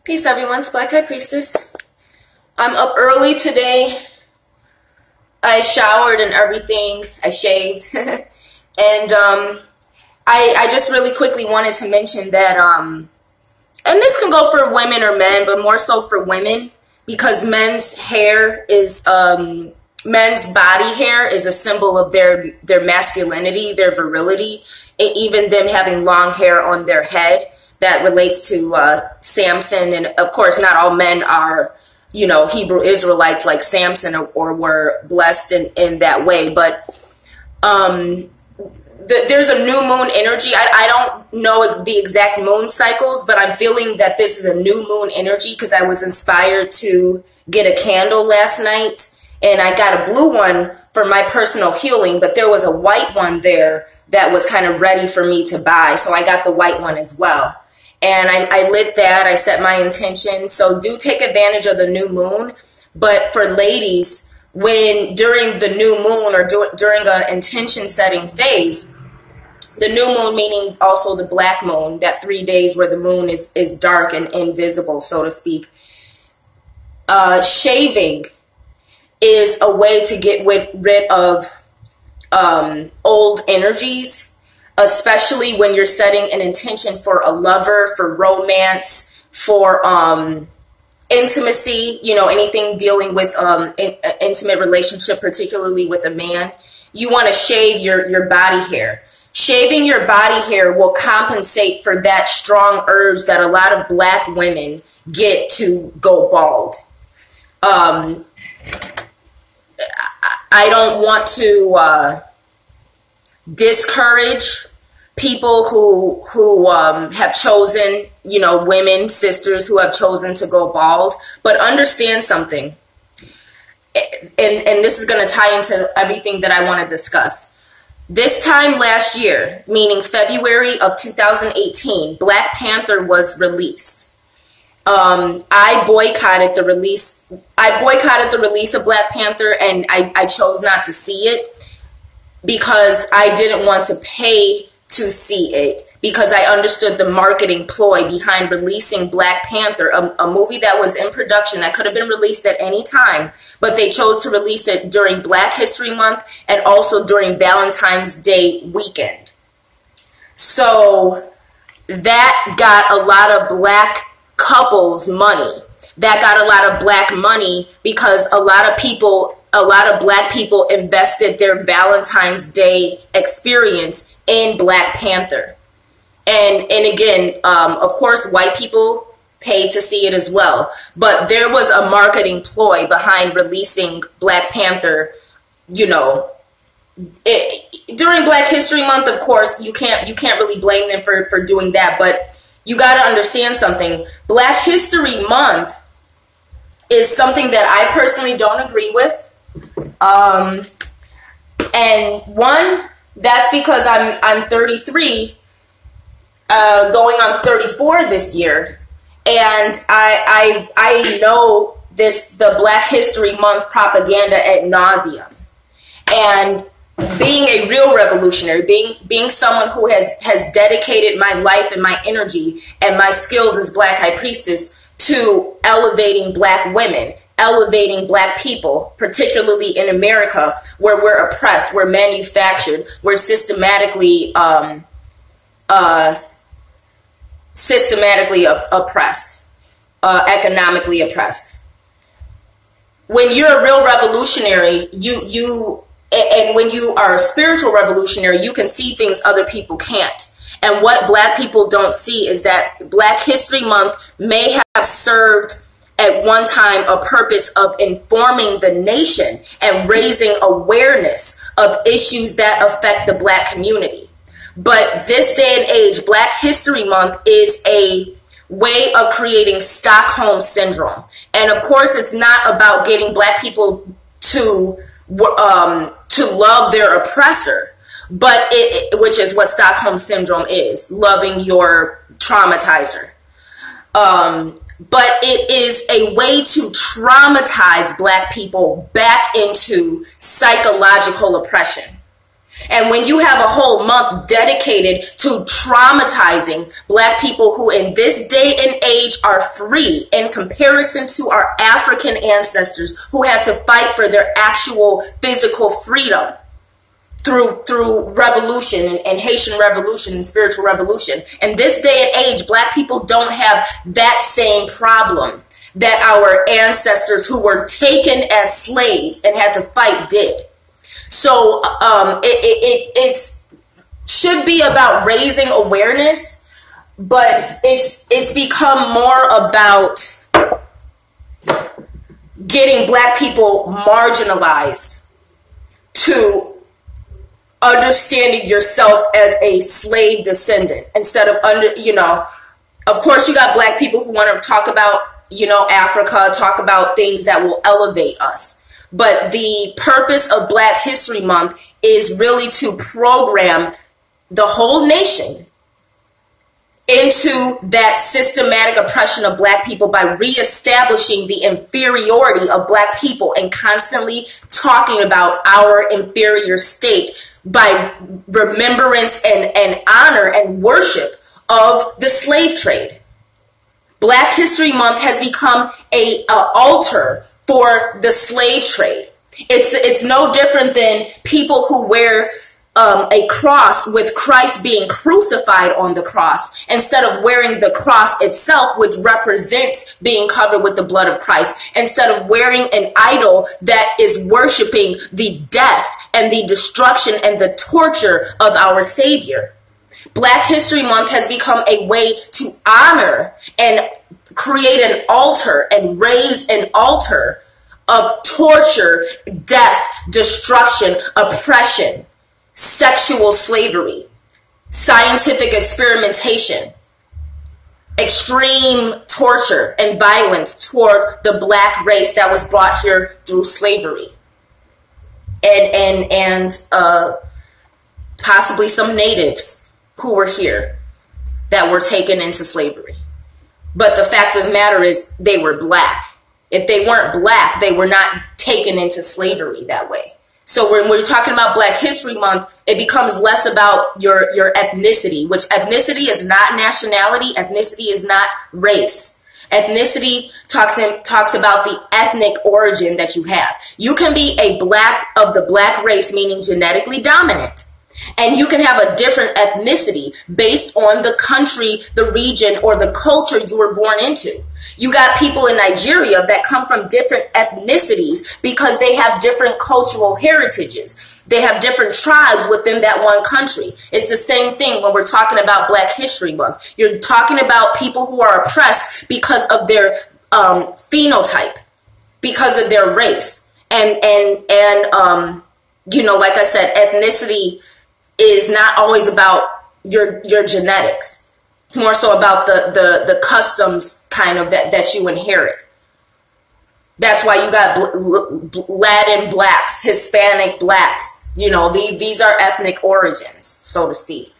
Peace, everyone. It's Black High Priestess. I'm up early today. I showered and everything. I shaved. And I just really quickly wanted to mention that, and this can go for women or men, but more so for women, because men's hair is, men's body hair is a symbol of their masculinity, their virility, and even them having long hair on their head. That relates to Samson, and of course, not all men are, Hebrew Israelites like Samson or were blessed in that way. But there's a new moon energy. I don't know the exact moon cycles, but I'm feeling that this is a new moon energy because I was inspired to get a candle last night, and I got a blue one for my personal healing, but there was a white one there that was kind of ready for me to buy, so I got the white one as well. And I lit that. I set my intention. So do take advantage of the new moon. But for ladies, when during the new moon or during an intention setting phase, the new moon meaning also the black moon, that 3 days where the moon is dark and invisible, so to speak. Shaving is a way to get rid of old energies, especially when you're setting an intention for a lover, for romance, for intimacy, anything dealing with intimate relationship, particularly with a man. You want to shave your body hair. Shaving your body hair will compensate for that strong urge that a lot of black women get to go bald. I don't want to discourage people who have chosen, women, sisters who have chosen to go bald, but understand something. And this is going to tie into everything that I want to discuss. This time last year, meaning February of 2018, Black Panther was released. I boycotted the release of Black Panther, and I chose not to see it because I didn't want to pay to see it, because I understood the marketing ploy behind releasing Black Panther, a movie that was in production that could have been released at any time, but they chose to release it during Black History Month and also during Valentine's Day weekend. So that got a lot of black couples money. That got a lot of black money because a lot of black people invested their Valentine's Day experience in Black Panther. And again, of course, white people paid to see it as well. But there was a marketing ploy behind releasing Black Panther, during Black History Month. Of course, you can't really blame them for doing that. But you got to understand something. Black History Month is something that I personally don't agree with. And one, that's because I'm 33, going on 34 this year, and I know the Black History Month propaganda ad nauseum. And being a real revolutionary, being someone who has dedicated my life and my energy and my skills as Black High Priestess to elevating black women, elevating black people, particularly in America, where we're oppressed, we're manufactured, we're systematically oppressed, economically oppressed. When you're a real revolutionary, and when you are a spiritual revolutionary, you can see things other people can't. And what black people don't see is that Black History Month may have served at one time a purpose of informing the nation and raising awareness of issues that affect the black community. But this day and age, Black History Month is a way of creating Stockholm Syndrome. And of course, it's not about getting black people to love their oppressor, but which is what Stockholm Syndrome is, loving your traumatizer. But it is a way to traumatize black people back into psychological oppression. And when you have a whole month dedicated to traumatizing Black people who in this day and age are free in comparison to our African ancestors who had to fight for their actual physical freedom through revolution and Haitian revolution and spiritual revolution. In this day and age, Black people don't have that same problem that our ancestors who were taken as slaves and had to fight did. So it should be about raising awareness, but it's become more about getting Black people marginalized to understanding yourself as a slave descendant instead of of course you got Black people who want to talk about, Africa, talk about things that will elevate us. But the purpose of Black History Month is really to program the whole nation into that systematic oppression of Black people by reestablishing the inferiority of Black people and constantly talking about our inferior state by remembrance and honor and worship of the slave trade. Black History Month has become a altar for the slave trade. It's no different than people who wear a cross with Christ being crucified on the cross instead of wearing the cross itself, which represents being covered with the blood of Christ, instead of wearing an idol that is worshiping the death and the destruction and the torture of our Savior. Black History Month has become a way to honor and create an altar and raise an altar of torture, death, destruction, oppression, sexual slavery, scientific experimentation, extreme torture and violence toward the Black race that was brought here through slavery, and possibly some natives who were here that were taken into slavery. But the fact of the matter is they were Black. If they weren't Black, they were not taken into slavery that way. So when we're talking about Black History Month, it becomes less about your ethnicity, which ethnicity is not nationality. Ethnicity is not race. Ethnicity talks about the ethnic origin that you have. You can be a Black of the Black race, meaning genetically dominant. And you can have a different ethnicity based on the country, the region, or the culture you were born into. You got people in Nigeria that come from different ethnicities because they have different cultural heritages. They have different tribes within that one country. It's the same thing when we're talking about Black History Month. You're talking about people who are oppressed because of their phenotype, because of their race. And like I said, ethnicity is not always about your genetics. It's more so about the customs kind of that you inherit. That's why you got Latin Blacks, Hispanic Blacks. These are ethnic origins, so to speak.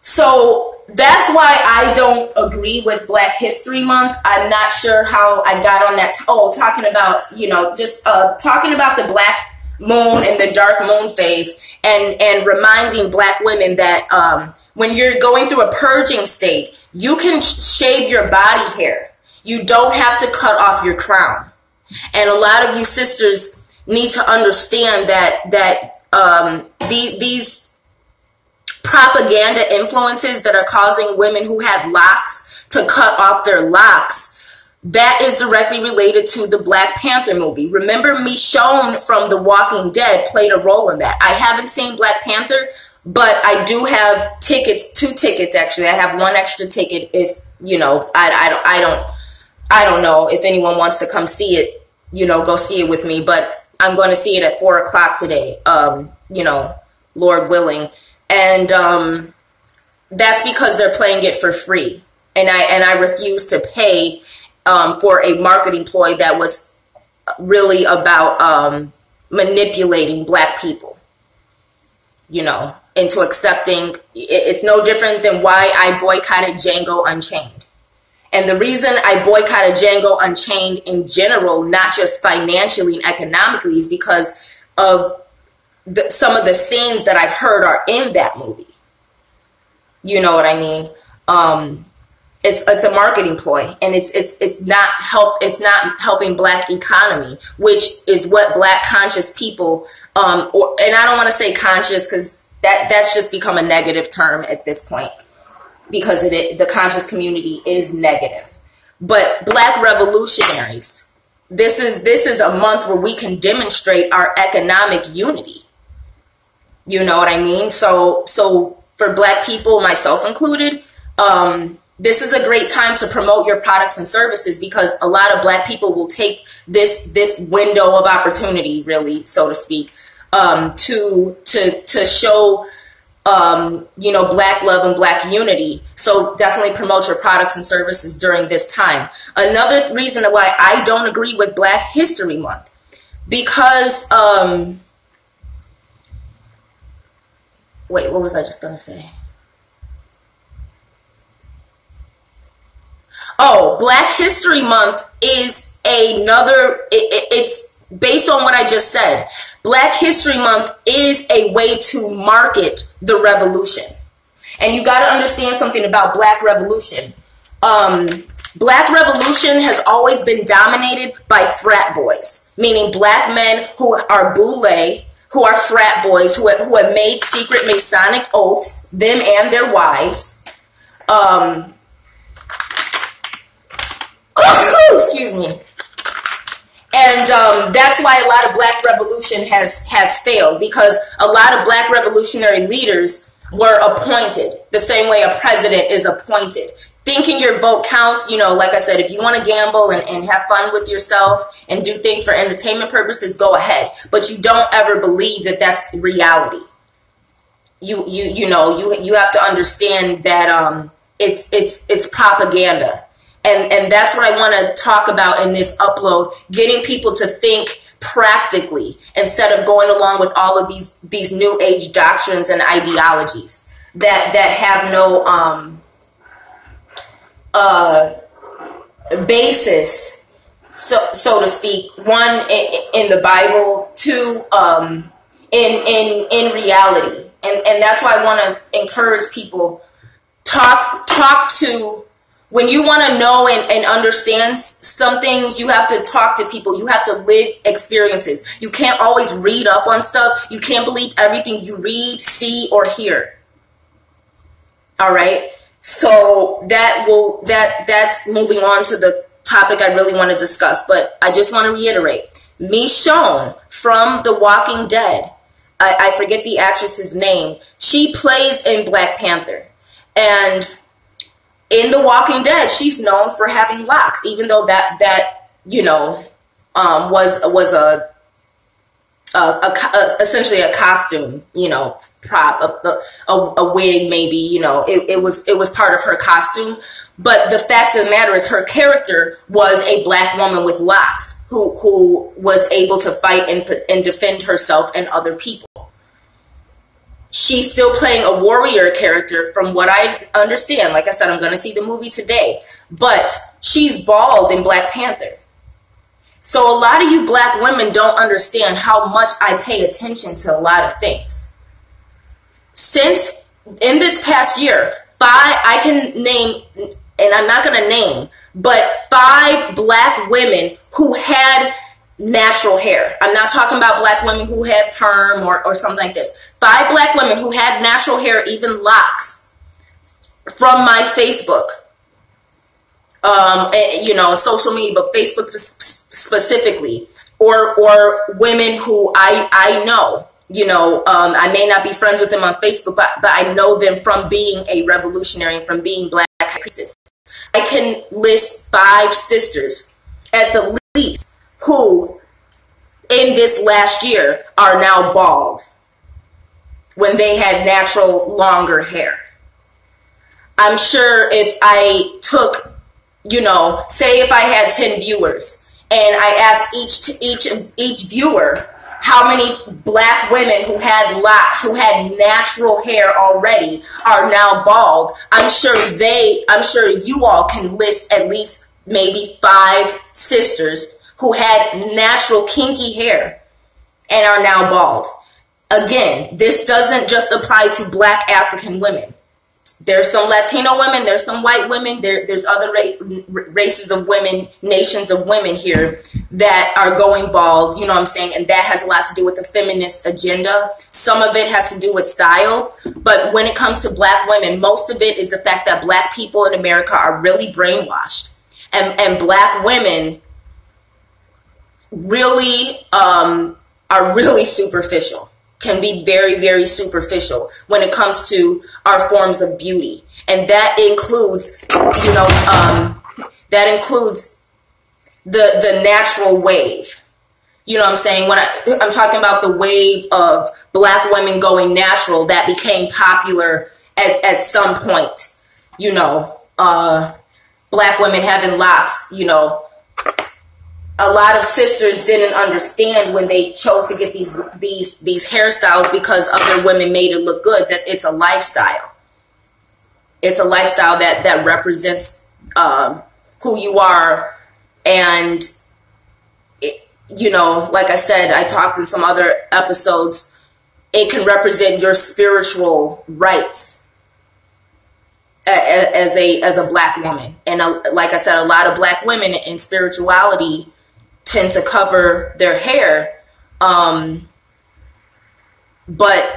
So that's why I don't agree with Black History Month. I'm not sure how I got on that. Talking about, talking about the Black moon and the dark moon phase, and reminding Black women that when you're going through a purging state, you can shave your body hair. You don't have to cut off your crown. And a lot of you sisters need to understand that these propaganda influences that are causing women who have locks to cut off their locks, that is directly related to the Black Panther movie. Remember, Michonne from The Walking Dead played a role in that. I haven't seen Black Panther, but I do have tickets, 2 tickets actually. I have 1 extra ticket if, I don't know if anyone wants to come see it, go see it with me, but I'm going to see it at 4:00 today, Lord willing. And that's because they're playing it for free. And I refuse to pay for a marketing ploy that was really about manipulating Black people, into accepting. It's no different than why I boycotted Django Unchained. And the reason I boycotted Django Unchained in general, not just financially and economically, is because of some of the scenes that I've heard are in that movie. You know what I mean? It's a marketing ploy, and it's not helping Black economy, which is what Black conscious people, and I don't want to say conscious because that's just become a negative term at this point, because the conscious community is negative. But Black revolutionaries, this is a month where we can demonstrate our economic unity. You know what I mean? So for Black people, myself included, this is a great time to promote your products and services, because a lot of Black people will take this window of opportunity, really, so to speak, to show Black love and Black unity. So definitely promote your products and services during this time. Another reason why I don't agree with Black History Month, because wait, what was I just gonna say? Oh, Black History Month is it's based on what I just said. Black History Month is a way to market the revolution. And you got to understand something about Black revolution. Black revolution has always been dominated by frat boys, meaning Black men who are boule, who are frat boys, who have made secret Masonic oaths, them and their wives. Excuse me. And that's why a lot of Black revolution has failed, because a lot of Black revolutionary leaders were appointed the same way a president is appointed. Thinking your vote counts, like I said, if you want to gamble and have fun with yourself and do things for entertainment purposes, go ahead. But you don't ever believe that that's reality. You have to understand that it's propaganda. And that's what I want to talk about in this upload, getting people to think practically instead of going along with all of these new age doctrines and ideologies that have no basis, so to speak, one in the Bible, two in reality. And that's why I want to encourage people, talk to. When you want to know and understand some things, you have to talk to people. You have to live experiences. You can't always read up on stuff. You can't believe everything you read, see, or hear. All right. So that's moving on to the topic I really want to discuss. But I just want to reiterate, Michonne from The Walking Dead, I forget the actress's name. She plays in Black Panther, and in The Walking Dead, she's known for having locks, even though that was essentially a costume, prop, a wig, maybe, it was part of her costume. But the fact of the matter is, her character was a Black woman with locks who was able to fight and defend herself and other people. She's still playing a warrior character from what I understand. Like I said, I'm going to see the movie today. But she's bald in Black Panther. So a lot of you Black women don't understand how much I pay attention to a lot of things. Since in this past year, I can name, and I'm not going to name, but 5 Black women who had natural hair. I'm not talking about Black women who had perm or something like this. 5 Black women who had natural hair, even locks, from my Facebook, social media, but Facebook specifically, or women who I know. I may not be friends with them on Facebook, but I know them from being a revolutionary and from being Black priestess. I can list 5 sisters at the least who in this last year are now bald when they had natural longer hair. I'm sure if I took, say if I had 10 viewers and I asked each viewer how many Black women who had locks, who had natural hair already, are now bald, I'm sure you all can list at least maybe 5 sisters who had natural kinky hair and are now bald. Again, this doesn't just apply to Black African women. There's some Latino women, there's some white women, there's other races of women, nations of women here that are going bald, you know what I'm saying? And that has a lot to do with the feminist agenda. Some of it has to do with style. But when it comes to Black women, most of it is the fact that Black people in America are really brainwashed. And Black women really are really superficial. Can be very, very superficial when it comes to our forms of beauty. And that includes, that includes the natural wave. You know what I'm saying? When I'm talking about the wave of Black women going natural that became popular at some point, Black women having locks, a lot of sisters didn't understand when they chose to get these hairstyles because other women made it look good, that it's a lifestyle. It's a lifestyle that represents who you are. And, like I said, I talked in some other episodes, it can represent your spiritual rights as a Black woman. And like I said, a lot of Black women in spirituality tend to cover their hair. But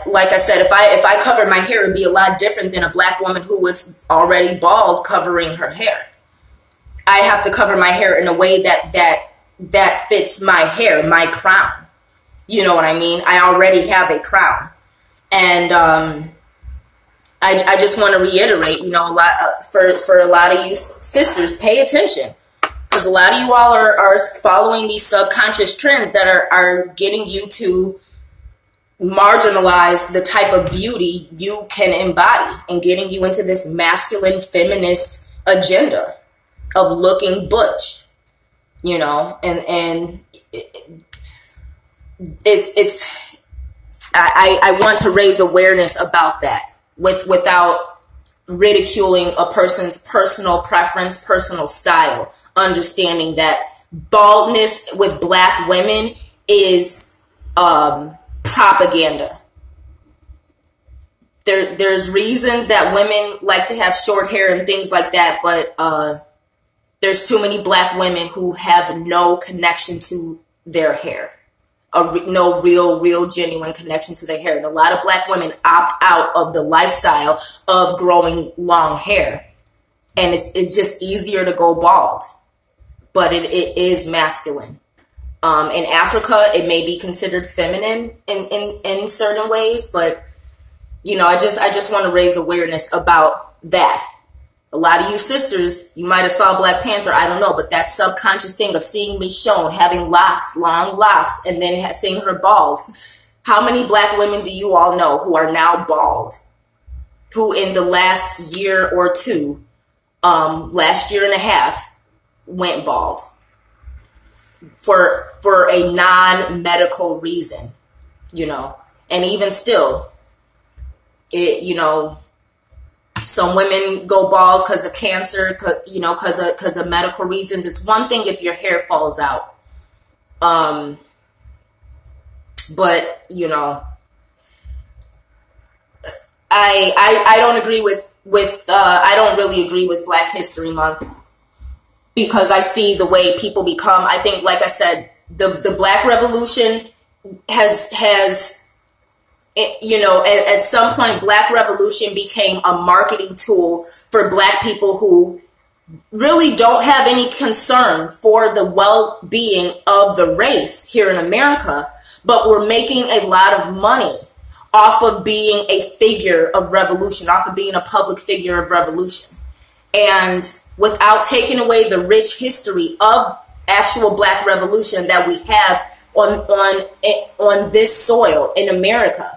like I said, if I covered my hair, it'd be a lot different than a Black woman who was already bald covering her hair. I have to cover my hair in a way that fits my hair, my crown. You know what I mean? I already have a crown. And I just want to reiterate, for a lot of you sisters, pay attention. Because a lot of you all are following these subconscious trends that are getting you to marginalize the type of beauty you can embody and getting you into this masculine feminist agenda of looking butch, and I want to raise awareness about that without ridiculing a person's personal preference, personal style. Understanding that baldness with Black women is propaganda. There's reasons that women like to have short hair and things like that, but there's too many Black women who have no connection to their hair, no real genuine connection to their hair. And a lot of Black women opt out of the lifestyle of growing long hair, and it's just easier to go bald. But it is masculine. In Africa, it may be considered feminine in certain ways, but I just want to raise awareness about that. A lot of you sisters, you might have saw Black Panther, I don't know, but that subconscious thing of seeing me shown, having locks, long locks, and then seeing her bald. How many Black women do you all know who are now bald? Who in the last year or two, last year and a half, went bald for a non-medical reason, and even still, some women go bald because of cancer, because of medical reasons. It's one thing if your hair falls out, but I don't agree with I don't really agree with Black History Month. Because I see the way people become. I think, like I said, the Black Revolution has at some point, Black Revolution became a marketing tool for Black people who really don't have any concern for the well-being of the race here in America, but we're making a lot of money off of being a figure of revolution, off of being a public figure of revolution. And without taking away the rich history of actual Black revolution that we have on this soil in America.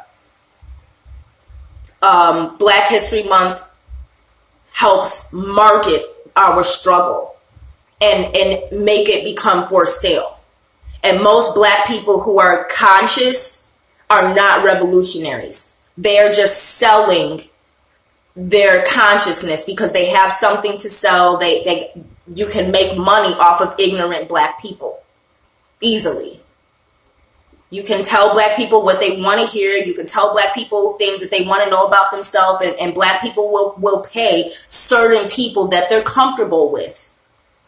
Black History Month helps market our struggle and make it become for sale. And most Black people who are conscious are not revolutionaries. They are just selling their consciousness because they have something to sell. You can make money off of ignorant Black people easily. You can tell black people what they want to hear. You can tell black people things that they want to know about themselves. And black people will pay certain people that they're comfortable with.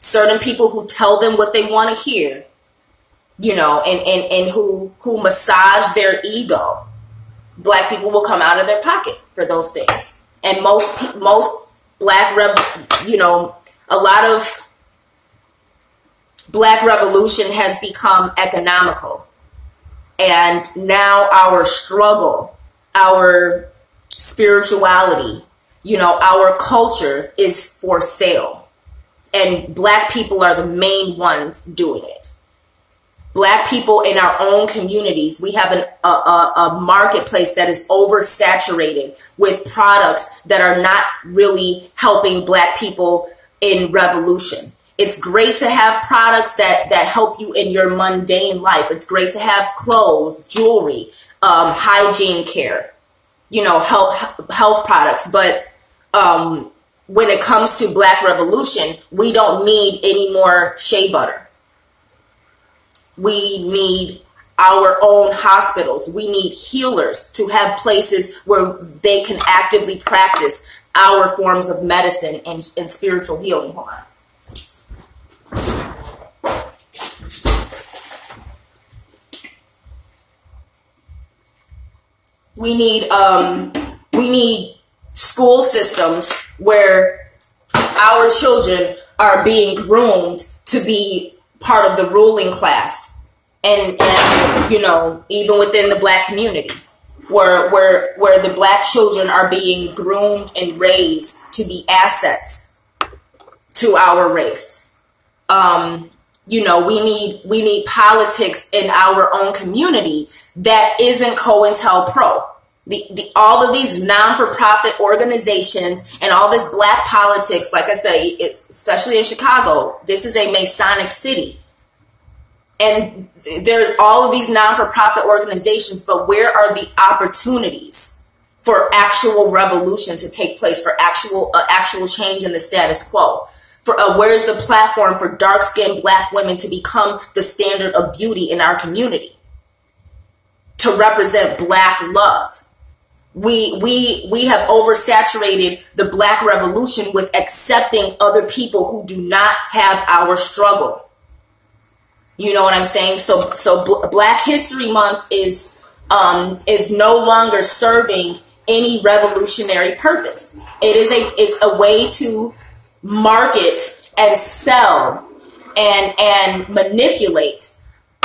Certain people who tell them what they want to hear. You know, and who massage their ego. Black people will come out of their pocket for those things. And most black, a lot of black revolution has become economical. And now our struggle, our spirituality, our culture is for sale. And black people are the main ones doing it. Black people in our own communities, we have a marketplace that is oversaturated with products that are not really helping black people in revolution. It's great to have products that help you in your mundane life. It's great to have clothes, jewelry, hygiene care, health products. But when it comes to black revolution, we don't need any more shea butter. We need our own hospitals. We need healers to have places where they can actively practice our forms of medicine and spiritual healing. Hold on. We need school systems where our children are being groomed to be part of the ruling class, and even within the black community, where the black children are being groomed and raised to be assets to our race. We need politics in our own community that isn't COINTELPRO. All of these non-for-profit organizations and all this black politics, like I say, especially in Chicago, this is a Masonic city. And there's all of these non-for-profit organizations, but where are the opportunities for actual revolution to take place, for actual change in the status quo? Where's the platform for dark-skinned black women to become the standard of beauty in our community? To represent black love. We have oversaturated the black revolution with accepting other people who do not have our struggle. You know what I'm saying? So Black History Month is no longer serving any revolutionary purpose. It's a way to market and sell and manipulate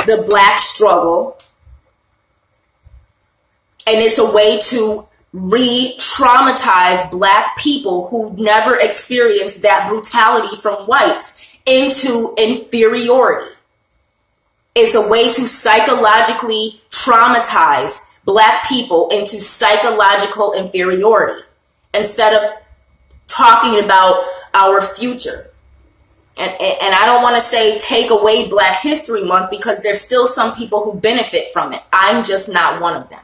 the black struggle. And it's a way to re-traumatize black people who never experienced that brutality from whites into inferiority. It's a way to psychologically traumatize black people into psychological inferiority instead of talking about our future. And I don't want to say take away Black History Month, because there's still some people who benefit from it. I'm just not one of them.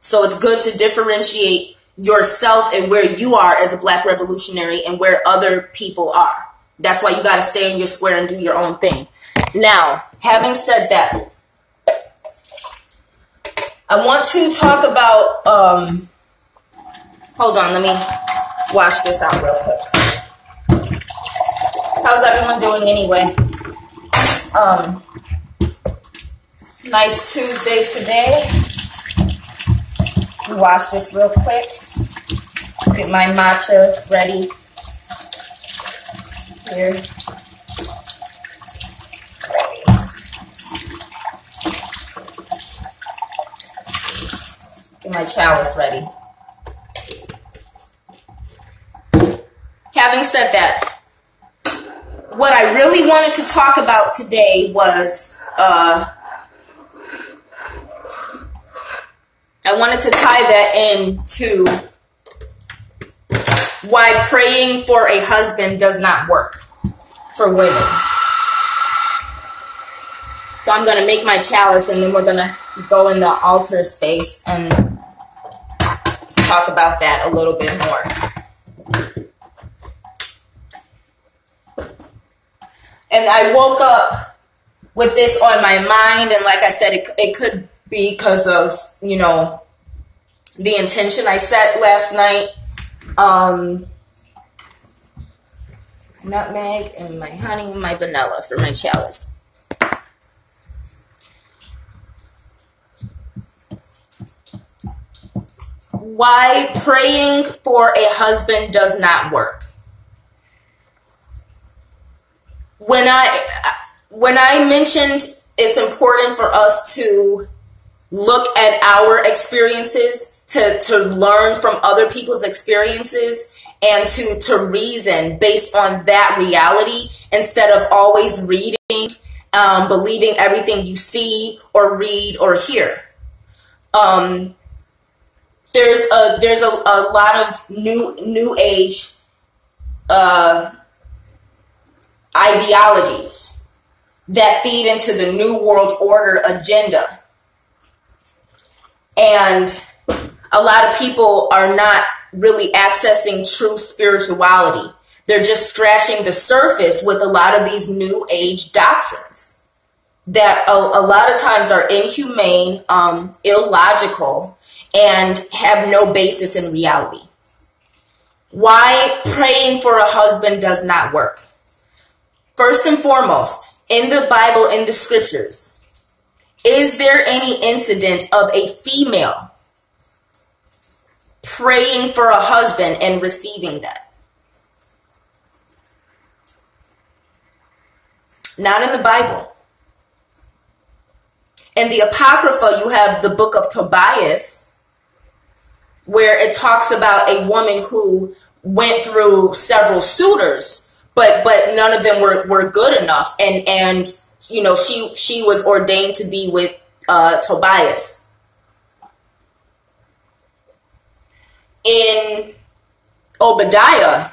So it's good to differentiate yourself and where you are as a black revolutionary and where other people are. That's why you got to stay in your square and do your own thing. Now, having said that, I want to talk about, hold on, let me wash this out real quick. How's everyone doing anyway? Nice Tuesday today. Wash this real quick. Get my matcha ready here. Get my chalice ready. Having said that, what I really wanted to talk about today was I wanted to tie that into why praying for a husband does not work for women. So I'm going to make my chalice, and then we're going to go in the altar space and talk about that a little bit more. And I woke up with this on my mind, and like I said, it could because of, the intention I set last night. Nutmeg and my honey and my vanilla for my chalice. Why praying for a husband does not work. When I mentioned it's important for us to look at our experiences, to learn from other people's experiences, and to reason based on that reality instead of always reading, believing everything you see or read or hear. There's a lot of new age ideologies that feed into the New World Order agenda. And a lot of people are not really accessing true spirituality. They're just scratching the surface with a lot of these new age doctrines that a lot of times are inhumane, illogical, and have no basis in reality. Why praying for a husband does not work. First and foremost, in the Bible, in the scriptures, is there any incident of a female praying for a husband and receiving that? Not in the Bible. In the Apocrypha, you have the book of Tobias, where it talks about a woman who went through several suitors, but none of them were good enough. And she was ordained to be with Tobias. In Obadiah,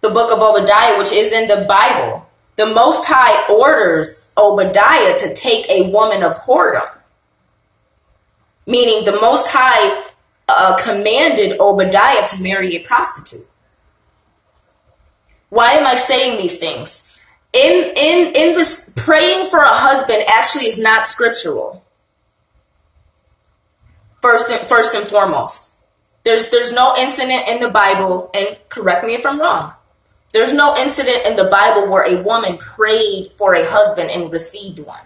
the book of Obadiah, which is in the Bible, the Most High orders Obadiah to take a woman of whoredom. Meaning the Most High commanded Obadiah to marry a prostitute. Why am I saying these things? In this, praying for a husband actually is not scriptural. First and foremost. There's no incident in the Bible, and correct me if I'm wrong, there's no incident in the Bible where a woman prayed for a husband and received one.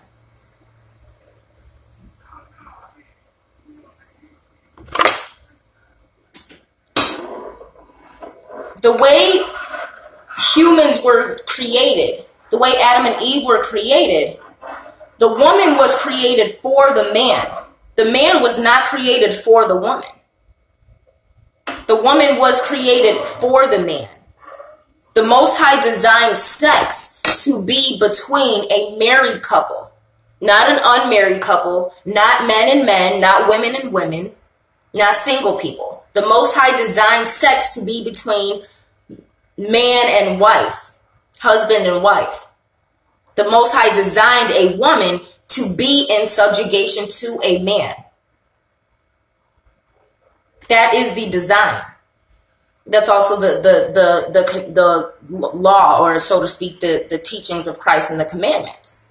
The way humans were created, the way Adam and Eve were created, the woman was created for the man. The man was not created for the woman. The woman was created for the man. The Most High designed sex to be between a married couple, not an unmarried couple, not men and men, not women and women, not single people. The Most High designed sex to be between man and wife, husband and wife. The Most High designed a woman to be in subjugation to a man. That is the design. That's also the law, or so to speak, the teachings of Christ and the commandments.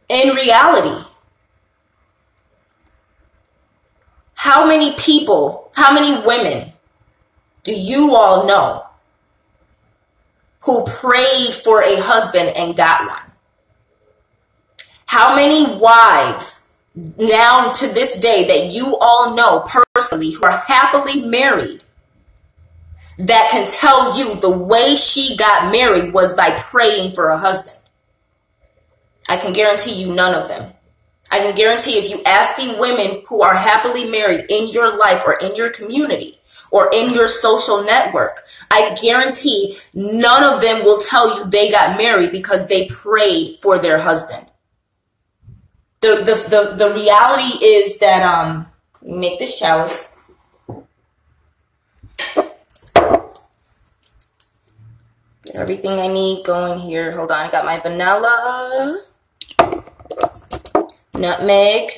In reality, how many people, how many women do you all know who prayed for a husband and got one? How many wives now to this day that you all know personally who are happily married that can tell you the way she got married was by praying for a husband? I can guarantee you none of them. I can guarantee if you ask the women who are happily married in your life or in your community or in your social network, I guarantee none of them will tell you they got married because they prayed for their husband. The reality is that make this chalice. Get everything I need going here. Hold on, I got my vanilla, nutmeg,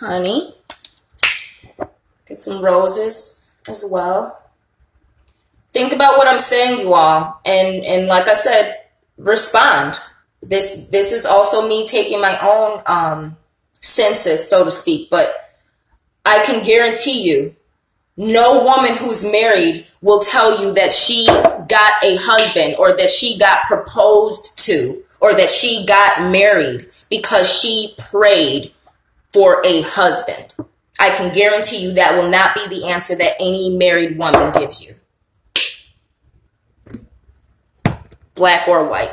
honey. Get some roses as well. Think about what I'm saying, you all, and like I said, respond. this is also me taking my own census, so to speak, but I can guarantee you, no woman who's married will tell you that she got a husband or that she got proposed to or that she got married because she prayed for a husband. I can guarantee you that will not be the answer that any married woman gives you. Black or white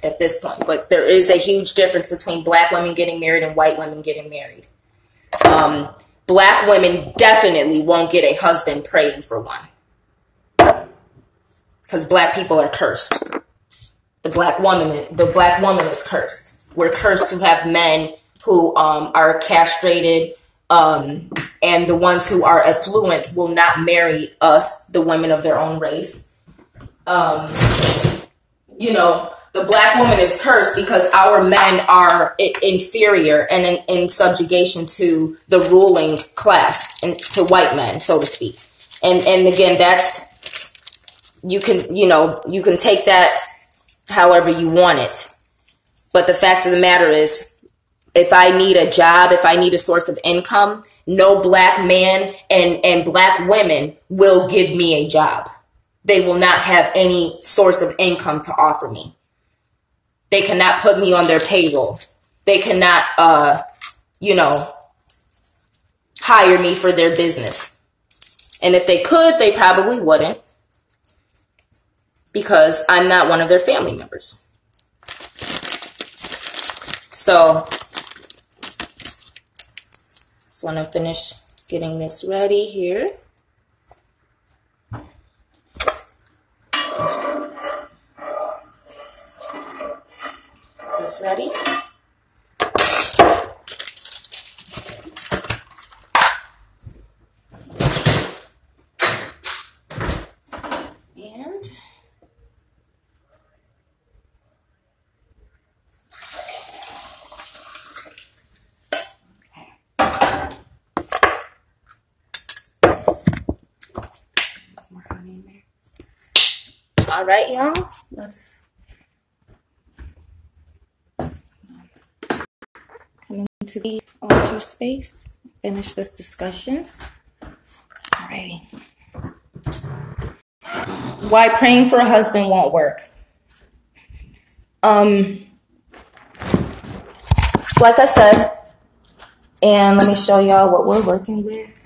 at this point. But there is a huge difference between black women getting married and white women getting married. Black women definitely won't get a husband praying for one. Because black people are cursed. The black woman is cursed. We're cursed to have men who are castrated, and the ones who are affluent will not marry us, the women of their own race. The black woman is cursed because our men are inferior and in subjugation to the ruling class and to white men, so to speak. And again, that's, you can take that however you want it. But the fact of the matter is, if I need a job, if I need a source of income, no black man and black women will give me a job. They will not have any source of income to offer me. They cannot put me on their payroll. They cannot, hire me for their business. And if they could, they probably wouldn't, because I'm not one of their family members. So, just want to finish getting this ready here. This ready. And more honey in there. All right, y'all. Let's to the altar space, finish this discussion. Alrighty. Why praying for a husband won't work. Like I said, and let me show y'all what we're working with.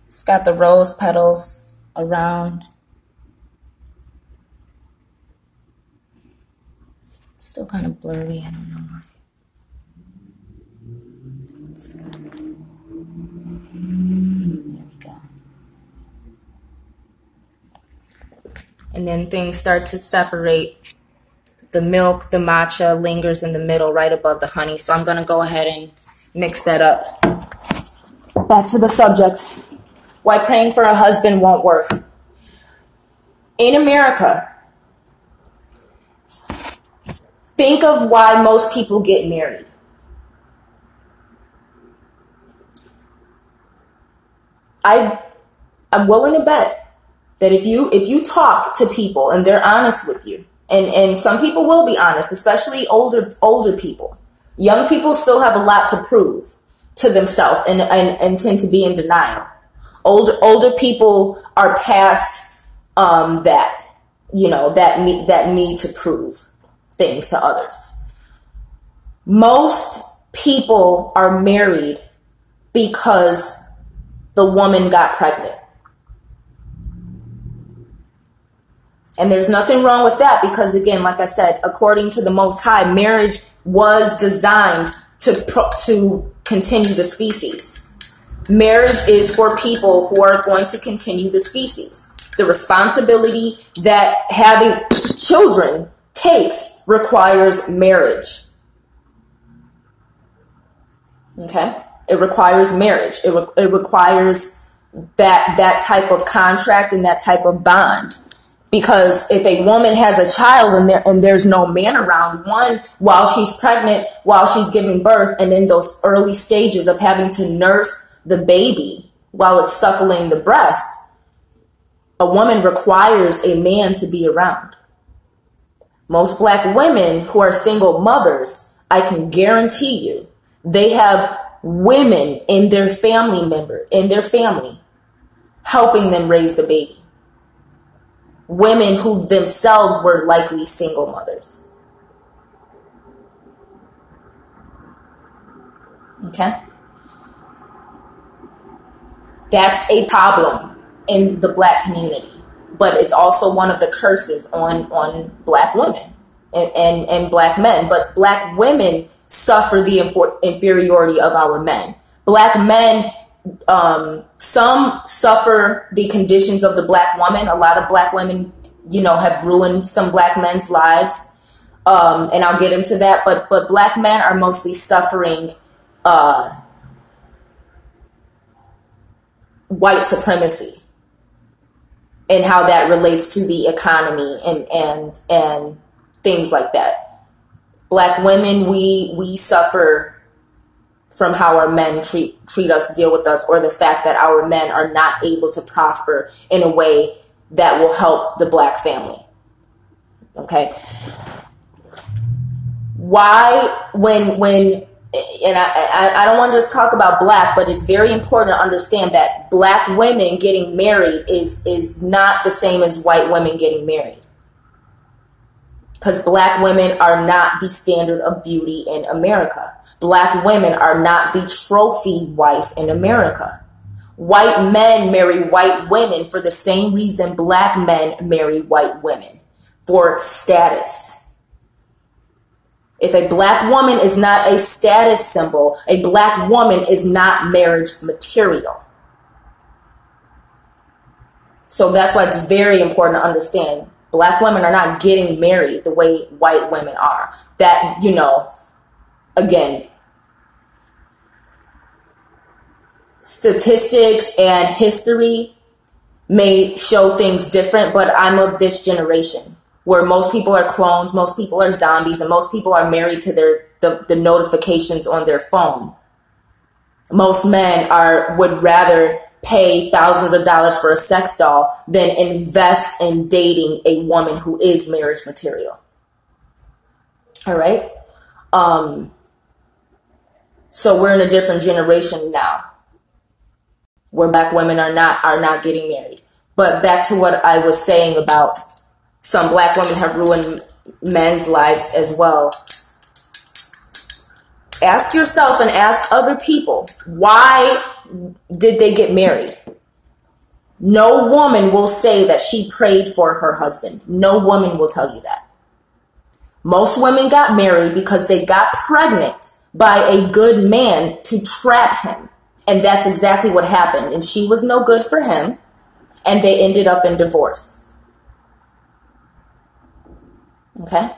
It's got the rose petals around. Still kind of blurry, I don't know. There we go. And then things start to separate. The milk, the matcha lingers in the middle right above the honey. So I'm going to go ahead and mix that up. Back to the subject. Why praying for a husband won't work. In America, think of why most people get married. I'm willing to bet that if you talk to people and they're honest with you, and some people will be honest, especially older people. Young people still have a lot to prove to themselves and tend to be in denial. Older people are past that need to prove things to others. Most people are married because the woman got pregnant. And there's nothing wrong with that because, again, like I said, according to the Most High, marriage was designed to continue the species. Marriage is for people who are going to continue the species. The responsibility that having children takes requires marriage. Okay? It requires marriage. It requires that type of contract and that type of bond. Because if a woman has a child and there's no man around, one, while she's pregnant, while she's giving birth, and in those early stages of having to nurse the baby while it's suckling the breast, a woman requires a man to be around. Most black women who are single mothers, I can guarantee you, they have women in their family helping them raise the baby. Women who themselves were likely single mothers. Okay? That's a problem in the black community. But it's also one of the curses on black women and black men. But black women suffer the inferiority of our men. Black men, some suffer the conditions of the black woman. A lot of black women, have ruined some black men's lives. And I'll get into that. But black men are mostly suffering white supremacy and how that relates to the economy and things like that. Black women, we suffer from how our men treat us, deal with us, or the fact that our men are not able to prosper in a way that will help the black family. Okay? Why, and I don't want to just talk about black, but it's very important to understand that black women getting married is not the same as white women getting married. Because black women are not the standard of beauty in America. Black women are not the trophy wife in America. White men marry white women for the same reason black men marry white women, for status. If a black woman is not a status symbol, a black woman is not marriage material. So that's why it's very important to understand black women are not getting married the way white women are. That, again, statistics and history may show things different, but I'm of this generation where most people are clones, most people are zombies, and most people are married to the notifications on their phone. Most men would rather pay thousands of dollars for a sex doll than invest in dating a woman who is marriage material. All right? So we're in a different generation now, where black women are not getting married. But back to what I was saying about some black women have ruined men's lives as well. Ask yourself and ask other people, why did they get married? No woman will say that she prayed for her husband. No woman will tell you that. Most women got married because they got pregnant by a good man to trap him. And that's exactly what happened. And she was no good for him. And they ended up in divorce. Okay?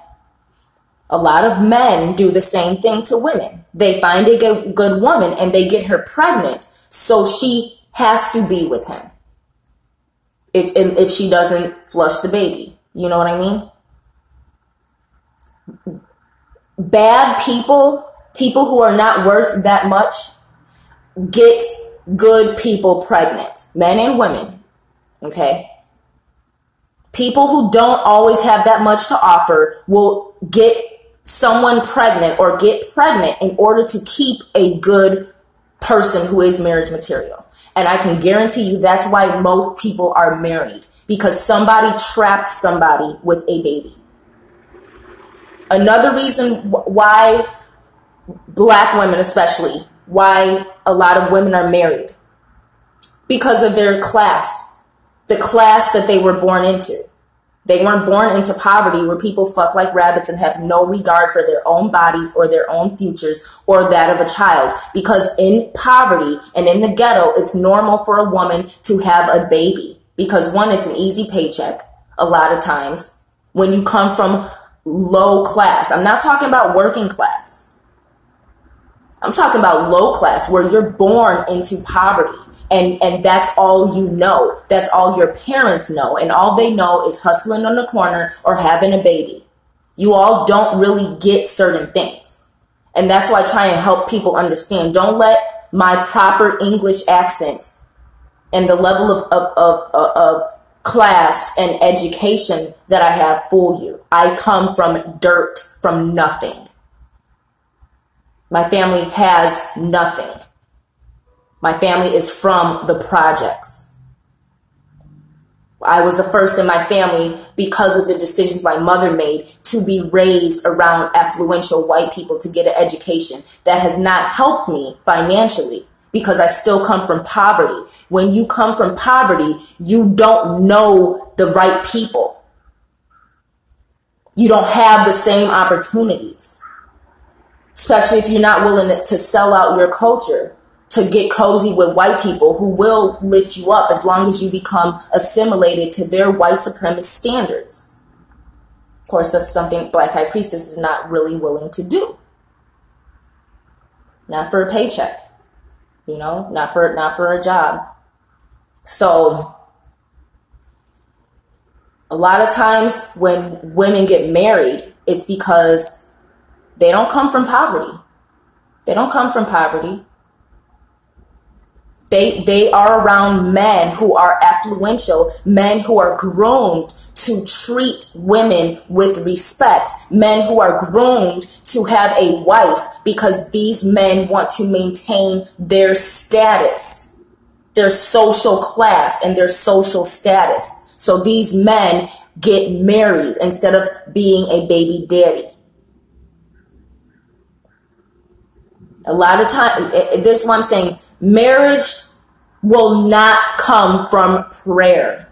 A lot of men do the same thing to women. They find a good woman and they get her pregnant, so she has to be with him if she doesn't flush the baby. You know what I mean? Bad people who are not worth that much, get good people pregnant, men and women. Okay? People who don't always have that much to offer will get someone pregnant or get pregnant in order to keep a good person who is marriage material. And I can guarantee you that's why most people are married, because somebody trapped somebody with a baby. Another reason why black women, especially, why a lot of women are married, because of their class, the class that they were born into. They weren't born into poverty where people fuck like rabbits and have no regard for their own bodies or their own futures or that of a child. Because in poverty and in the ghetto, it's normal for a woman to have a baby. Because one, it's an easy paycheck a lot of times when you come from low class. I'm not talking about working class. I'm talking about low class where you're born into poverty. And that's all you know. That's all your parents know. And all they know is hustling on the corner or having a baby. You all don't really get certain things. And that's why I try and help people understand. Don't let my proper English accent and the level of class and education that I have fool you. I come from dirt, from nothing. My family has nothing. My family is from the projects. I was the first in my family, because of the decisions my mother made, to be raised around affluential white people to get an education. That has not helped me financially, because I still come from poverty. When you come from poverty, you don't know the right people. You don't have the same opportunities, especially if you're not willing to sell out your culture to get cozy with white people who will lift you up as long as you become assimilated to their white supremacist standards. Of course, that's something Black High Priestess is not really willing to do. Not for a paycheck, not for a job. So a lot of times when women get married, it's because they don't come from poverty. They don't come from poverty. They are around men who are affluential, men who are groomed to treat women with respect, men who are groomed to have a wife because these men want to maintain their status, their social class and their social status. So these men get married instead of being a baby daddy. A lot of time, this one saying, marriage will not come from prayer.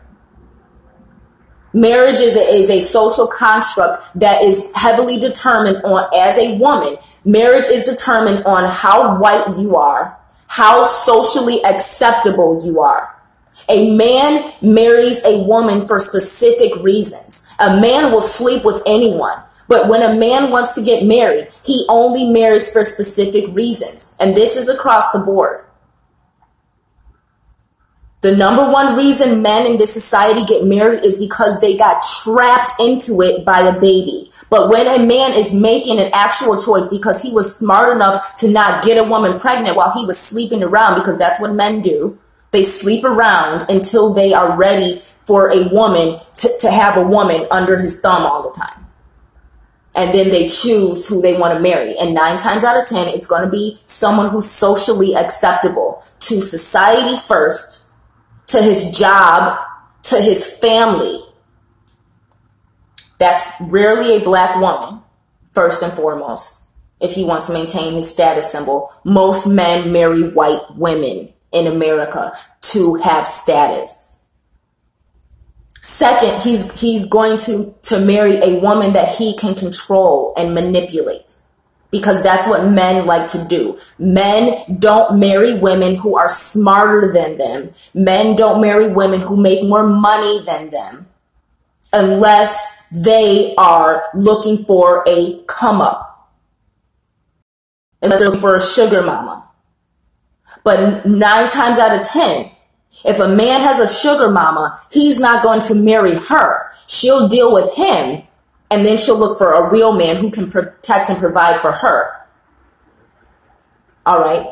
Marriage is a social construct that is heavily determined on, as a woman, marriage is determined on how white you are, how socially acceptable you are. A man marries a woman for specific reasons. A man will sleep with anyone. But when a man wants to get married, he only marries for specific reasons. And this is across the board. The number one reason men in this society get married is because they got trapped into it by a baby. But when a man is making an actual choice because he was smart enough to not get a woman pregnant while he was sleeping around, because that's what men do. They sleep around until they are ready for a woman to have a woman under his thumb all the time. And then they choose who they want to marry. And 9 times out of 10, it's going to be someone who's socially acceptable to society first, to his job, to his family. That's rarely a Black woman, first and foremost, if he wants to maintain his status symbol. Most men marry white women in America to have status. Second, he's going to marry a woman that he can control and manipulate, because that's what men like to do. Men don't marry women who are smarter than them. Men don't marry women who make more money than them unless they are looking for a come up, unless they're looking for a sugar mama. But 9 times out of 10, if a man has a sugar mama, he's not going to marry her. She'll deal with him, and then she'll look for a real man who can protect and provide for her. All right?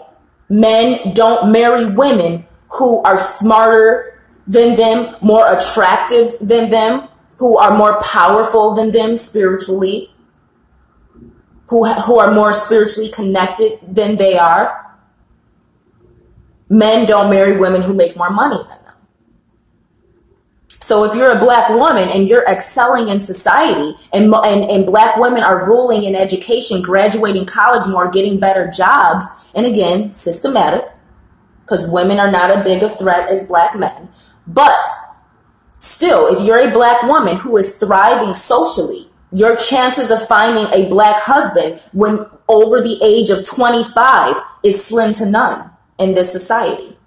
Men don't marry women who are smarter than them, more attractive than them, who are more powerful than them spiritually, who are more spiritually connected than they are. Men don't marry women who make more money than them. So if you're a Black woman and you're excelling in society, and Black women are ruling in education, graduating college more, getting better jobs, and again, systematic, because women are not as big a threat as Black men. But still, if you're a Black woman who is thriving socially, your chances of finding a Black husband when over the age of 25 is slim to none in this society,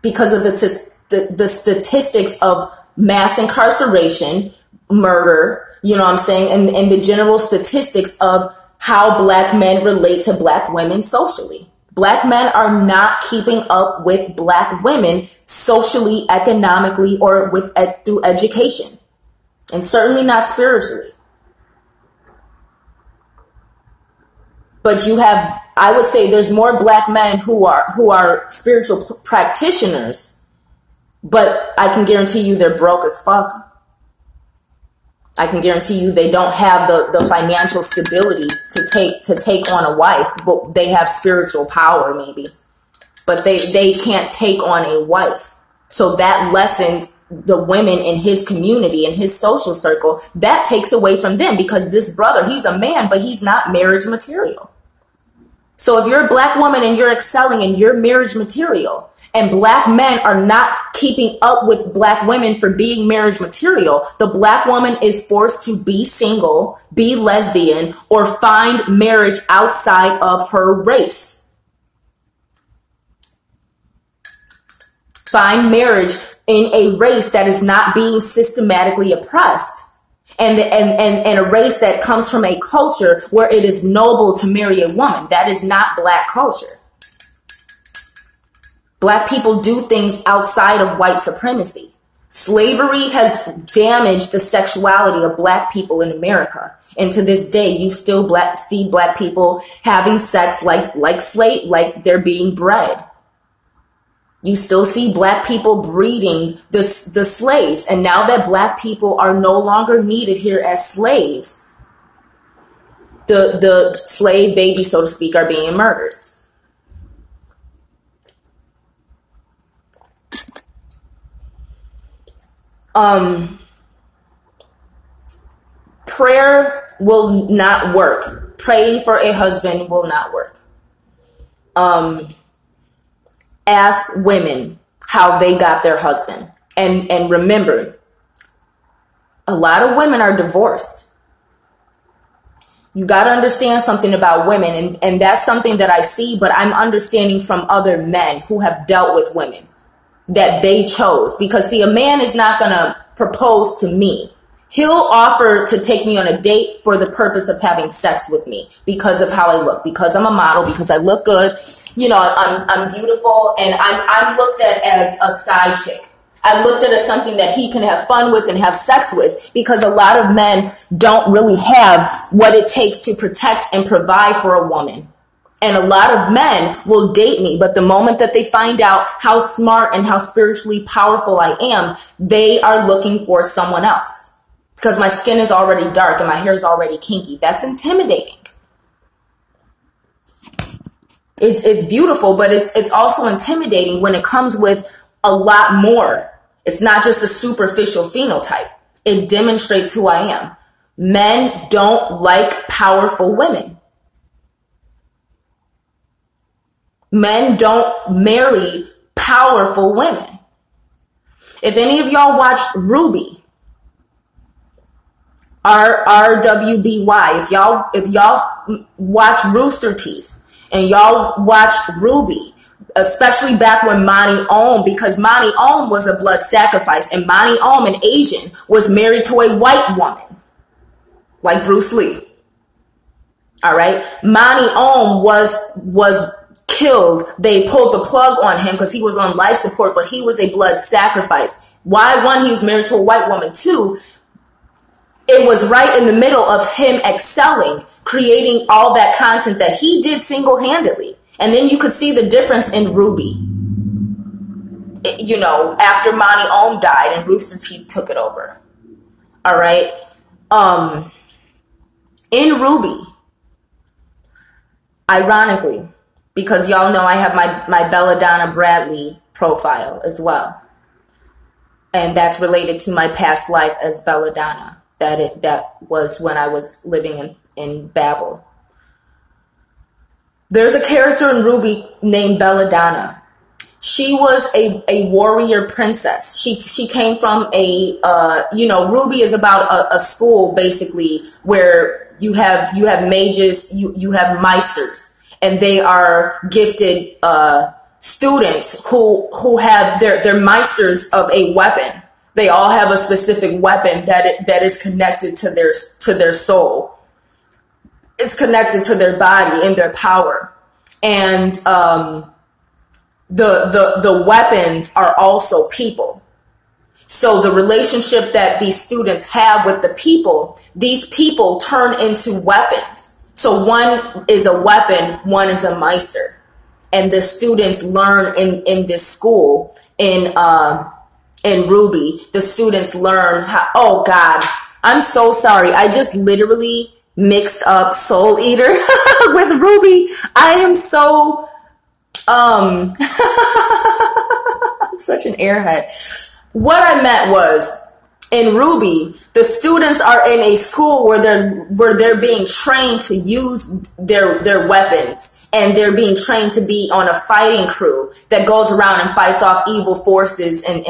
because of the statistics of mass incarceration, murder, you know what I'm saying, and the general statistics of how Black men relate to Black women socially. Black men are not keeping up with Black women socially, economically, or through education, and certainly not spiritually. But you have, I would say there's more Black men who are spiritual practitioners But I can guarantee you they're broke as fuck. I can guarantee you they don't have the financial stability to take on a wife, but they have spiritual power maybe. But they can't take on a wife. So that lessens the women in his community, in his social circle. That takes away from them, because this brother, he's a man, but he's not marriage material. So if you're a black woman and you're excelling and you're marriage material, and black men are not keeping up with black women for being marriage material, the black woman is forced to be single, be lesbian, or find marriage outside of her race. Find marriage in a race that is not being systematically oppressed, and a race that comes from a culture where it is noble to marry a woman. That is not black culture. Black people do things outside of white supremacy. Slavery has damaged the sexuality of black people in America. And to this day, you still see black people having sex like they're being bred. You still see black people breeding the slaves. And now that black people are no longer needed here as slaves, the slave babies, so to speak, are being murdered. Prayer will not work. Praying for a husband will not work. Ask women how they got their husband. And remember, a lot of women are divorced. You got to understand something about women. And that's something that I see, but I'm understanding from other men who have dealt with women that they chose. Because see, a man is not going to propose to me. He'll offer to take me on a date for the purpose of having sex with me because of how I look, because I'm a model, because I look good. You know, I'm beautiful, and I'm looked at as a side chick. I'm looked at as something that he can have fun with and have sex with, because a lot of men don't really have what it takes to protect and provide for a woman. And a lot of men will date me, but the moment that they find out how smart and how spiritually powerful I am, they are looking for someone else. Because my skin is already dark and my hair is already kinky. That's intimidating. It's beautiful, but it's also intimidating when it comes with a lot more. It's not just a superficial phenotype. It demonstrates who I am. Men don't like powerful women. Men don't marry powerful women. If any of y'all watched RWBY, RWBY, if y'all watch Rooster Teeth and y'all watched RWBY, especially back when Monty Ohm, because Monty Ohm was a blood sacrifice, and Monty Ohm, an Asian, was married to a white woman, like Bruce Lee. All right, Monty Ohm was killed. They pulled the plug on him because he was on life support, but he was a blood sacrifice. Why? One, he was married to a white woman. Two, it was right in the middle of him excelling, creating all that content that he did single-handedly. And then you could see the difference in RWBY. You know, after Monty Ohm died and Rooster Teeth took it over. All right. In RWBY, ironically, because y'all know I have my Belladonna Bradley profile as well. And that's related to my past life as Belladonna. That was when I was living in Babel. There's a character in RWBY named Belladonna. She was a warrior princess. She came from RWBY is about a school basically where you have mages, you have meisters, and they are gifted students who have their meisters of a weapon. They all have a specific weapon that is connected to their soul. It's connected to their body and their power. And the weapons are also people. So the relationship that these students have with the people, these people turn into weapons. So one is a weapon, one is a meister. And the students learn in this school in in RWBY, the students learn how, oh God, I'm so sorry. I just literally mixed up Soul Eater with RWBY. I am so, I'm such an airhead. What I meant was, in RWBY, the students are in a school where they're being trained to use their weapons. And they're being trained to be on a fighting crew that goes around and fights off evil forces and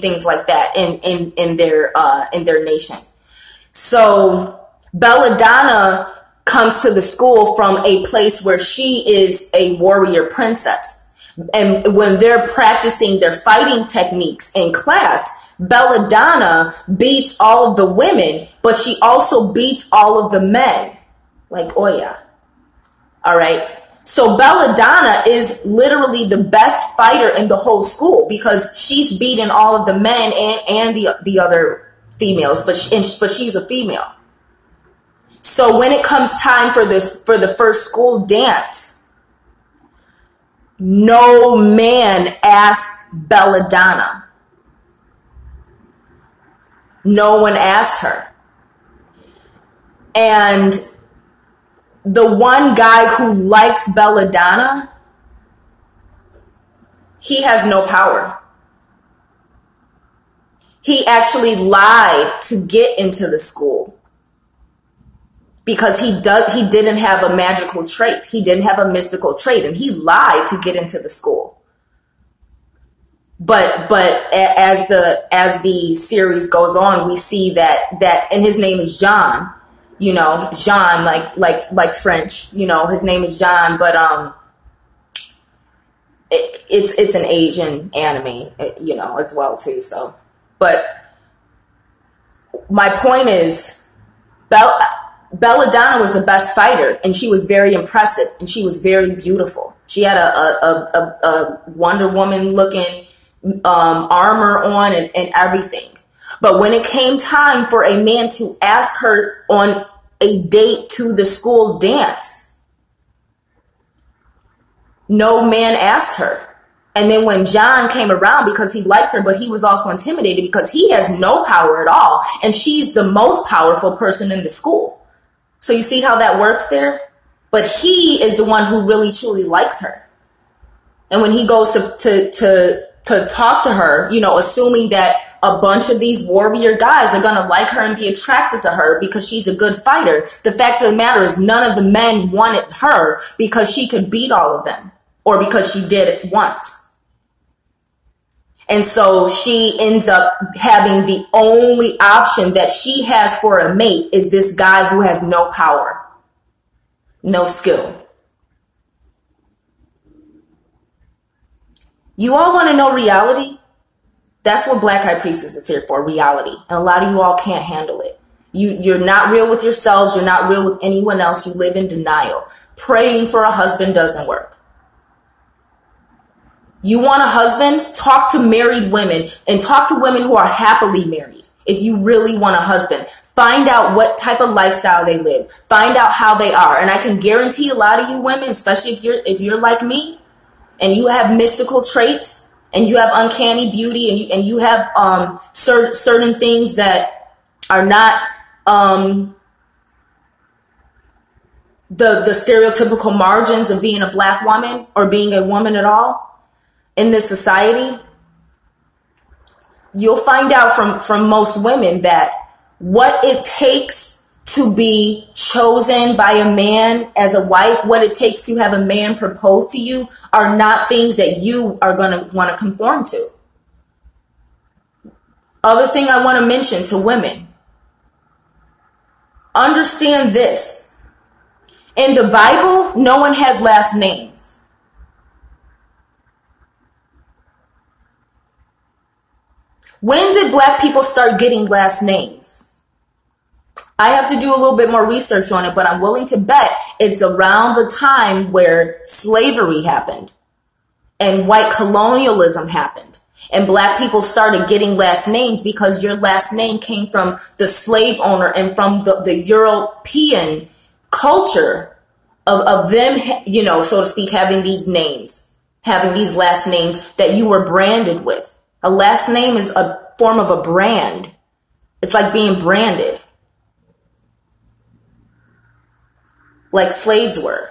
things like that in their nation. So Belladonna comes to the school from a place where she is a warrior princess. And when they're practicing their fighting techniques in class, Belladonna beats all of the women, but she also beats all of the men. Like Oya. All right. So Belladonna is literally the best fighter in the whole school because she's beaten all of the men and the other females, but she's a female. So when it comes time for the first school dance, no man asked Belladonna. No one asked her. And the one guy who likes Belladonna, he has no power. He actually lied to get into the school because he didn't have a magical trait. He didn't have a mystical trait, and he lied to get into the school. But as the series goes on, we see that and his name is John. You know, Jean, like French, you know, his name is John, but it's an Asian anime, you know, as well too. So, but my point is, Belladonna was the best fighter, and she was very impressive, and she was very beautiful. She had a Wonder Woman looking armor on and everything. But when it came time for a man to ask her on a date to the school dance, no man asked her. And then when John came around, because he liked her, but he was also intimidated because he has no power at all. And she's the most powerful person in the school. So you see how that works there? But he is the one who really truly likes her. And when he goes to talk to her, you know, assuming that a bunch of these warrior guys are going to like her and be attracted to her because she's a good fighter. The fact of the matter is none of the men wanted her because she could beat all of them, or because she did it once. And so she ends up having the only option that she has for a mate is this guy who has no power, no skill. You all want to know reality? That's what Black High Priestess is here for, reality. And a lot of you all can't handle it. You're not real with yourselves. You're not real with anyone else. You live in denial. Praying for a husband doesn't work. You want a husband? Talk to married women and talk to women who are happily married. If you really want a husband, find out what type of lifestyle they live. Find out how they are. And I can guarantee a lot of you women, especially if you're like me and you have mystical traits, and you have uncanny beauty, and you have certain things that are not the stereotypical margins of being a Black woman or being a woman at all in this society. You'll find out from most women that what it takes to be chosen by a man as a wife, what it takes to have a man propose to you, are not things that you are going to want to conform to. Other thing I want to mention to women, understand this. In the Bible, no one had last names. When did Black people start getting last names? I have to do a little bit more research on it, but I'm willing to bet it's around the time where slavery happened and white colonialism happened. And Black people started getting last names because your last name came from the slave owner and from the European culture of them, you know, so to speak, having these names, having these last names that you were branded with. A last name is a form of a brand. It's like being branded. Like slaves were.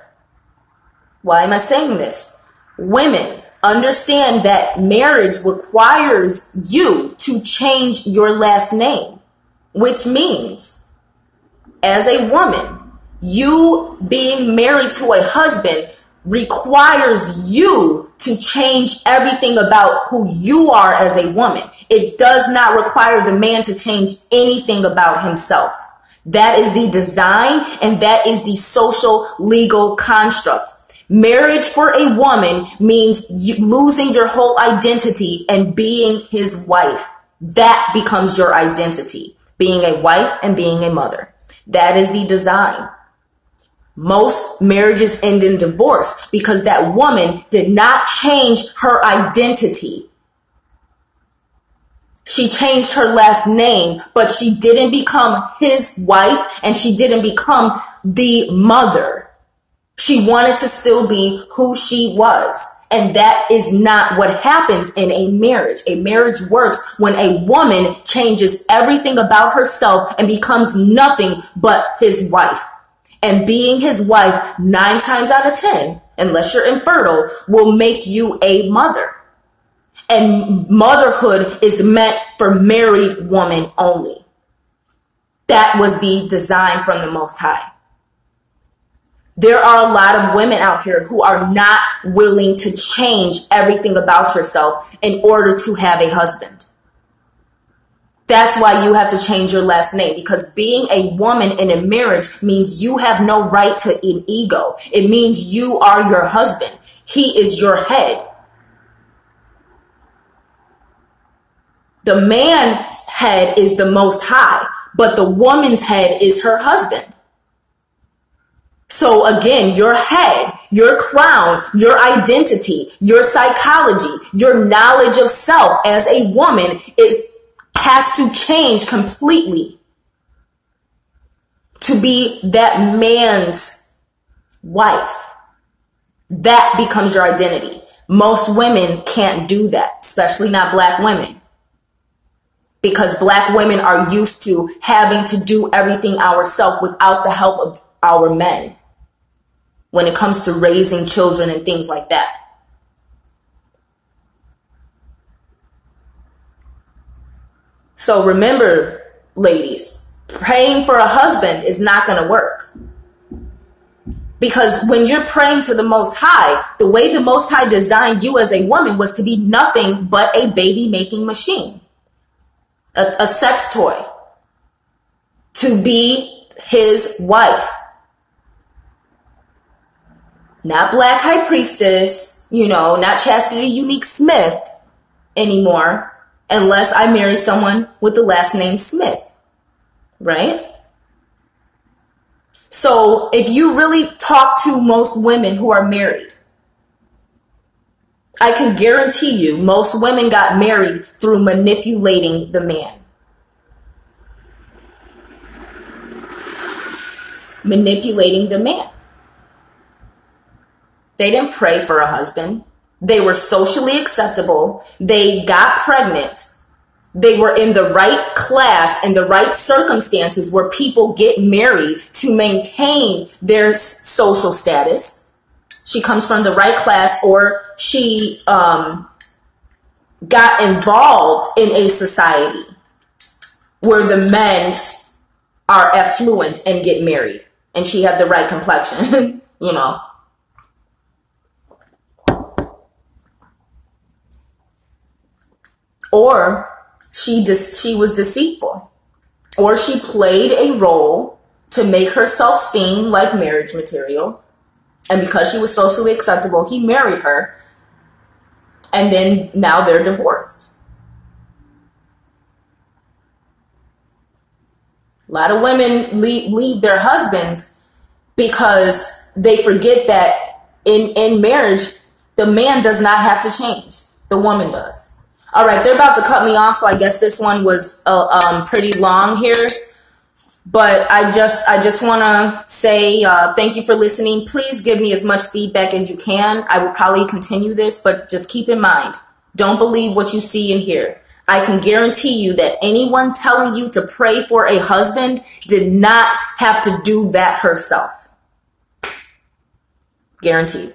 Why am I saying this? Women, understand that marriage requires you to change your last name, which means, as a woman, you being married to a husband requires you to change everything about who you are as a woman. It does not require the man to change anything about himself. That is the design, and that is the social legal construct. Marriage for a woman means losing your whole identity and being his wife. That becomes your identity. Being a wife and being a mother. That is the design. Most marriages end in divorce because that woman did not change her identity. She changed her last name, but she didn't become his wife and she didn't become the mother. She wanted to still be who she was. And that is not what happens in a marriage. A marriage works when a woman changes everything about herself and becomes nothing but his wife. And being his wife 9 times out of 10, unless you're infertile, will make you a mother. And motherhood is meant for married women only. That was the design from the Most High. There are a lot of women out here who are not willing to change everything about yourself in order to have a husband. That's why you have to change your last name, because being a woman in a marriage means you have no right to an ego. It means you are your husband. He is your head. The man's head is the Most High, but the woman's head is her husband. So again, your head, your crown, your identity, your psychology, your knowledge of self as a woman has to change completely to be that man's wife. That becomes your identity. Most women can't do that, especially not black women. Because black women are used to having to do everything ourselves without the help of our men when it comes to raising children and things like that. So remember, ladies, praying for a husband is not going to work. Because when you're praying to the Most High, the way the Most High designed you as a woman was to be nothing but a baby-making machine. A sex toy. To be his wife. Not Black High Priestess, not Chastityunique Smith anymore, unless I marry someone with the last name Smith, right? So if you really talk to most women who are married, I can guarantee you most women got married through manipulating the man. Manipulating the man. They didn't pray for a husband. They were socially acceptable. They got pregnant. They were in the right class and the right circumstances where people get married to maintain their social status. She comes from the right class, or she got involved in a society where the men are affluent and get married. And she had the right complexion, Or she was deceitful. Or she played a role to make herself seem like marriage material. And because she was socially acceptable, he married her. And then now they're divorced. A lot of women leave their husbands because they forget that in marriage, the man does not have to change. The woman does. All right, they're about to cut me off, so I guess this one was pretty long here. But I just want to say thank you for listening. Please give me as much feedback as you can. I will probably continue this, but just keep in mind, Don't believe what you see and hear. I can guarantee you that anyone telling you to pray for a husband did not have to do that herself. Guaranteed.